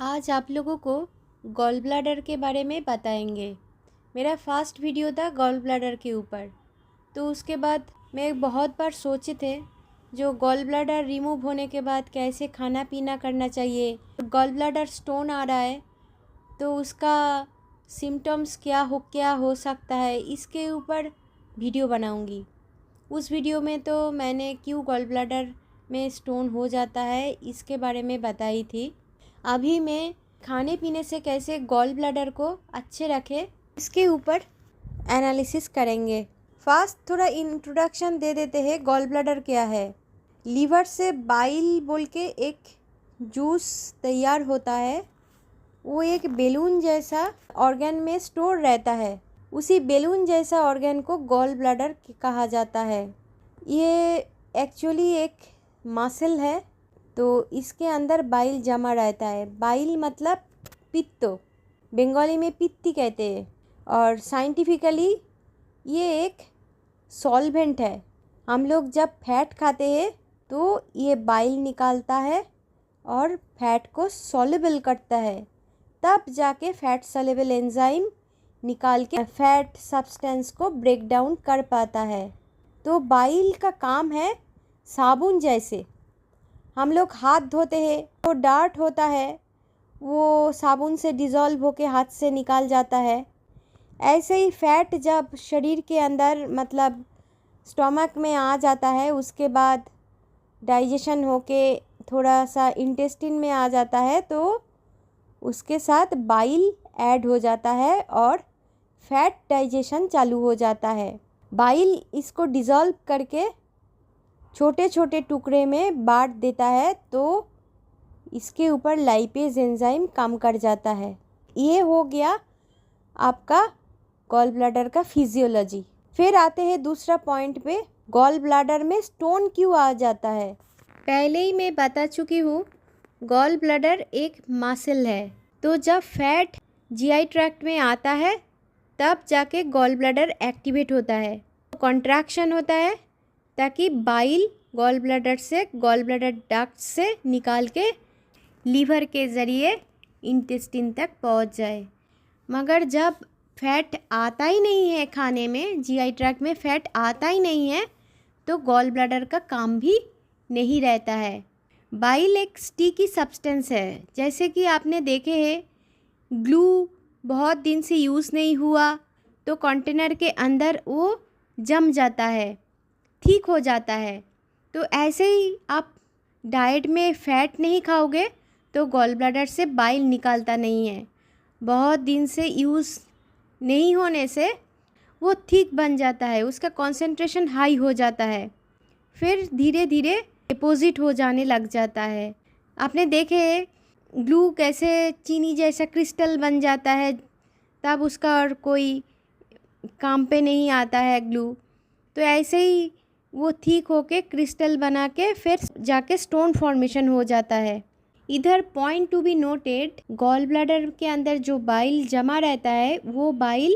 आज आप लोगों को गॉल ब्लैडर के बारे में बताएंगे। मेरा फर्स्ट वीडियो था गॉल ब्लैडर के ऊपर, तो उसके बाद मैं बहुत बार सोचे थे जो गॉल ब्लैडर रिमूव होने के बाद कैसे खाना पीना करना चाहिए। गॉल ब्लैडर स्टोन आ रहा है तो उसका सिम्टम्स क्या हो सकता है, इसके ऊपर वीडियो बनाऊंगी। उस वीडियो में तो मैंने क्यों गॉल ब्लैडर में स्टोन हो जाता है इसके बारे में बताई थी। अभी मैं खाने पीने से कैसे गॉल ब्लैडर को अच्छे रखे इसके ऊपर एनालिसिस करेंगे। फर्स्ट थोड़ा इंट्रोडक्शन दे देते हैं गॉल ब्लैडर क्या है। लीवर से बाइल बोल के एक जूस तैयार होता है, वो एक बेलून जैसा ऑर्गन में स्टोर रहता है। उसी बेलून जैसा ऑर्गन को गॉल ब्लैडर कहा जाता है। ये एक्चुअली एक मसल है, तो इसके अंदर बाइल जमा रहता है। बाइल मतलब पित्त, बंगाली में पित्ती कहते हैं, और साइंटिफिकली ये एक सॉल्वेंट है। हम लोग जब फैट खाते हैं तो ये बाइल निकालता है और फैट को सॉल्युबल करता है, तब जाके फैट सॉल्युबल एंजाइम निकाल के फैट सब्सटेंस को ब्रेक डाउन कर पाता है। तो बाइल का काम है साबुन जैसे। हम लोग हाथ धोते हैं तो डार्ट होता है, वो साबुन से डिज़ोल्व होके हाथ से निकाल जाता है। ऐसे ही फैट जब शरीर के अंदर मतलब स्टमक में आ जाता है, उसके बाद डाइजेशन होके थोड़ा सा इंटेस्टिन में आ जाता है, तो उसके साथ बाइल ऐड हो जाता है और फैट डाइजेशन चालू हो जाता है। बाइल इसको डिज़ोल्व करके छोटे छोटे टुकड़े में बांट देता है, तो इसके ऊपर लाइपेज एंजाइम काम कर जाता है। ये हो गया आपका गॉल ब्लैडर का फिजियोलॉजी। फिर आते हैं दूसरा पॉइंट पे, गॉल ब्लैडर में स्टोन क्यों आ जाता है। पहले ही मैं बता चुकी हूँ, गॉल ब्लैडर एक मसल है, तो जब फैट जीआई ट्रैक्ट में आता है तब जाके गॉल ब्लैडर एक्टिवेट होता है। कॉन्ट्रैक्शन होता है ताकि बाइल गॉल ब्लैडर डक्ट से निकाल के लीवर के ज़रिए इंटेस्टिन तक पहुंच जाए। मगर जब फैट आता ही नहीं है खाने में, जीआई ट्रैक्ट में फैट आता ही नहीं है, तो गॉल ब्लैडर का काम भी नहीं रहता है। बाइल एक स्टिकी सब्सटेंस है, जैसे कि आपने देखे हैं ग्लू बहुत दिन से यूज़ नहीं हुआ तो कंटेनर के अंदर वो जम जाता है, ठीक हो जाता है। तो ऐसे ही आप डाइट में फ़ैट नहीं खाओगे तो गॉल ब्लैडर से बाइल निकालता नहीं है। बहुत दिन से यूज़ नहीं होने से वो थिक बन जाता है, उसका कंसंट्रेशन हाई हो जाता है, फिर धीरे धीरे डिपॉजिट हो जाने लग जाता है। आपने देखे ग्लू कैसे चीनी जैसा क्रिस्टल बन जाता है, तब उसका और कोई काम पे नहीं आता है ग्लू। तो ऐसे ही वो ठीक होके क्रिस्टल बना के फिर जाके स्टोन फॉर्मेशन हो जाता है। इधर point to be noted, gall bladder के अंदर जो बाइल जमा रहता है वो बाइल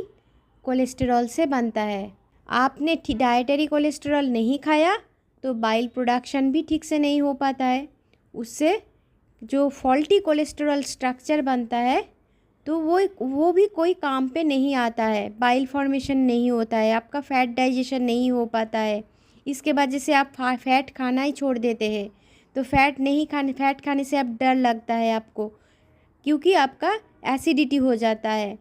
कोलेस्टेरॉल से बनता है। आपने डाइटरी कोलेस्टेरॉल नहीं खाया तो बाइल प्रोडक्शन भी ठीक से नहीं हो पाता है, उससे जो फॉल्टी कोलेस्टेरॉल स्ट्रक्चर बनता है तो वो भी कोई काम पे नहीं आता है, बाइल फॉर्मेशन नहीं होता है, आपका फैट डाइजेशन नहीं हो पाता है। इसके बाद जैसे आप फैट खाना ही छोड़ देते हैं तो फैट खाने से अब डर लगता है आपको, क्योंकि आपका एसिडिटी हो जाता है।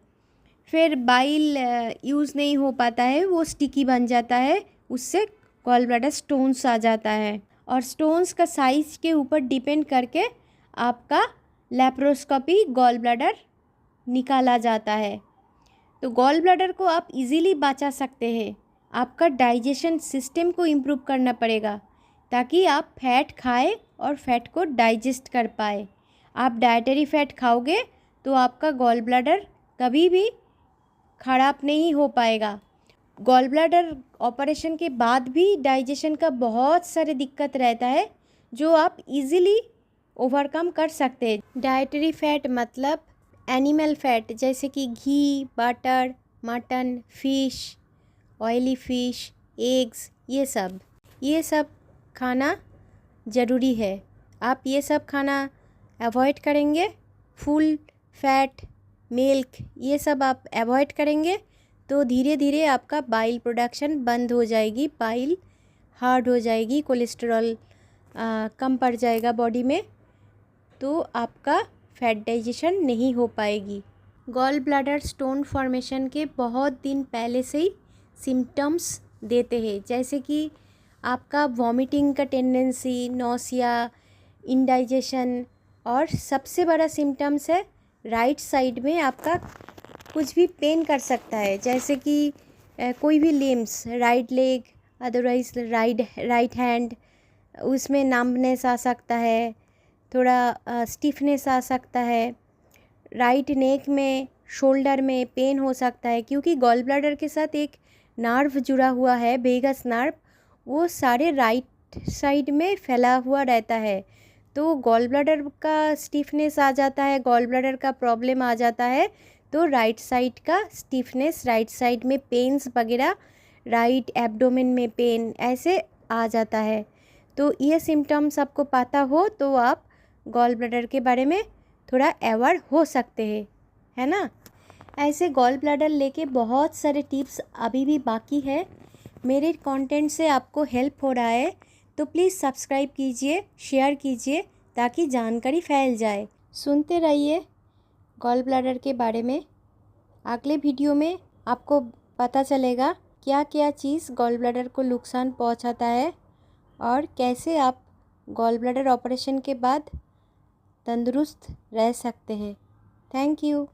फिर बाइल यूज़ नहीं हो पाता है, वो स्टिकी बन जाता है, उससे गॉल ब्लैडर स्टोन्स आ जाता है। और स्टोन्स का साइज़ के ऊपर डिपेंड करके आपका लेप्रोस्कोपी गॉल ब्लैडर निकाला जाता है। तो गॉल ब्लैडर को आप इजीली बचा सकते हैं। आपका डाइजेशन सिस्टम को इम्प्रूव करना पड़ेगा ताकि आप फैट खाएं और फैट को डाइजेस्ट कर पाए। आप डाइटरी फैट खाओगे तो आपका गॉल ब्लैडर कभी भी ख़राब नहीं हो पाएगा। गॉल ब्लैडर ऑपरेशन के बाद भी डाइजेशन का बहुत सारे दिक्कत रहता है, जो आप इजीली ओवरकम कर सकते हैं। डाइटरी फैट मतलब एनिमल फैट, जैसे कि घी, butter, mutton, fish, oily fish, eggs, ये सब खाना ज़रूरी है। आप ये सब खाना अवॉइड करेंगे फुल फैट मिल्क ये सब आप अवॉइड करेंगे तो धीरे धीरे आपका बाइल प्रोडक्शन बंद हो जाएगी, बाइल हार्ड हो जाएगी, कोलेस्ट्रॉल कम पड़ जाएगा बॉडी में, तो आपका फैट डाइजेशन नहीं हो पाएगी। गॉल ब्लैडर स्टोन फॉर्मेशन के बहुत दिन पहले से ही सिम्टम्स देते हैं, जैसे कि आपका वॉमिटिंग का टेंडेंसी, नौसिया, इंडाइजेशन, और सबसे बड़ा सिम्टम्स है राइट साइड में आपका कुछ भी पेन कर सकता है, जैसे कि कोई भी limbs, right leg, otherwise right hand, उसमें नंबनेस आ सकता है, थोड़ा स्टिफनेस आ सकता है, राइट नेक में, शोल्डर में पेन हो सकता है, क्योंकि गॉल ब्लैडर के साथ एक नर्व जुड़ा हुआ है, वेगस नर्व, वो सारे राइट साइड में फैला हुआ रहता है। तो गॉल ब्लैडर का स्टिफनेस आ जाता है, गॉल ब्लैडर का प्रॉब्लम आ जाता है, तो राइट साइड का स्टिफनेस, राइट साइड में पेन्स वगैरह, राइट एब्डोमेन में पेन ऐसे आ जाता है। तो ये सिम्टम्स आपको पता हो तो आप गॉल ब्लैडर के बारे में थोड़ा अवेयर हो सकते हैं, है ना। ऐसे गॉल ब्लैडर लेके बहुत सारे टिप्स अभी भी बाकी है। मेरे कंटेंट से आपको हेल्प हो रहा है तो प्लीज़ सब्सक्राइब कीजिए, शेयर कीजिए, ताकि जानकारी फैल जाए। सुनते रहिए गॉल ब्लैडर के बारे में। अगले वीडियो में आपको पता चलेगा क्या क्या चीज़ गॉल ब्लैडर को नुकसान पहुंचाता है और कैसे आप गॉल ब्लैडर ऑपरेशन के बाद तंदुरुस्त रह सकते हैं। Thank you.